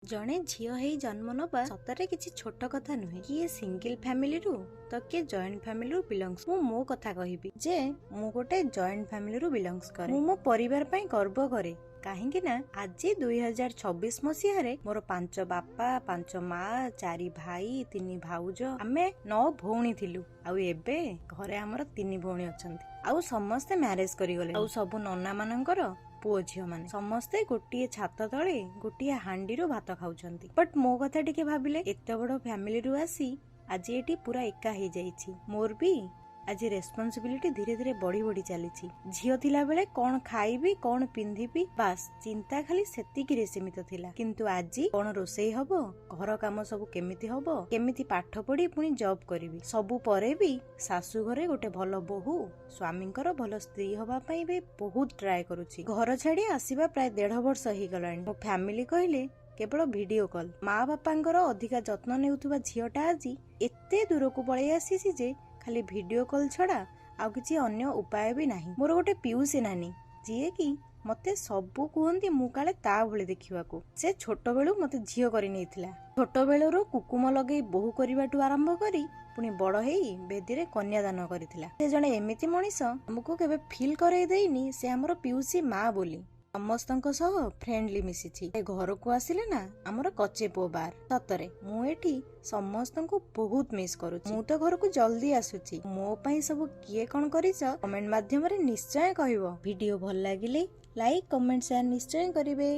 जड़े झील ही जन्म नवा सतरे किसी छोट कथा नुहे। किए सिंगल फैमिली रु तो किए जॉइंट फैमिली रु बिलोंग्स। मो कथा कहबी जे मु गोटे जॉइंट फैमिली रु बिलोंग्स करे। मो परिवार पई गर्व करे काहेकि ना आज 2026 मसीह मोर 5 बापा 5 माँ 4 भाई 3 भाउज आमे 9 भौणी थिलु। आउ एबे घरे हमर 3 भौणी अछंती। आउ समस्ते मैरिज करी गले। आउ सब नन्ना मानकर पुओ झील माने समस्ते गोटे छात तले गोटे हांडी भात खाउछंती। बट मो कथा टिके भाबिले एते बड़ फैमिली रु आसी आज एटी पूरा एका हो जाइछि। मोर भी आज रेस्पॉन्सिबिलिटी धीरे धीरे बढ़ी बढ़ी चली। झील थिला बेले कौन खाइबी कौन पिंधिबी बास चिंता खाली सेतिकी रे सीमित थिला। किंतु आज कौन रोषेई हबो घर काम सब केमिति हबो केमिति पाठ पढ़ी पुणी जॉब करिवि सबु परे भी सासु घरे गोटे भल बहु स्वामींकर भल स्त्री हवा पई भी बहुत ट्राए करूची। घर छाड़ी आसीबा प्राय 1.5 वर्ष ही गलानी। मो फैमिली कहले केवल वीडियो कॉल माँ बापांकर अधिका जत्न नेउथुबा झीलटा आज एते दूर को पळै आसीसी जे खाली वीडियो कॉल छड़ा आउ किछि अन्य उपाय भी नाही। मोर गोटे पिउसी नानी जीए कि मते सबु कहंती मु काले ता भले देखिबाकू। से छोट बेलू मते झील करि नेथिला। छोट बेलू कुकुम लगेई बहु करिबाटू आरंभ करी पुणी बड़ हेई बेदीरे कन्यादान करिथिला। से जणे एमिति मनिष हमकु केबे फील करे देइनी से हमर पिउसी माँ बोली। समस्तक सह फ्रेंडली मिसिछि। घर को आसिले ना हमर कच्चे पो बार सतरे मु एठी समस्त को बहुत मिस करूछि। मु तो घर को जल्दी आसुछि। मो पई सब किए कोन करिछ कमेंट माध्यम रे निश्चय कहबो। वीडियो भल लागिले लाइक कमेंट शेयर निश्चय करिवे।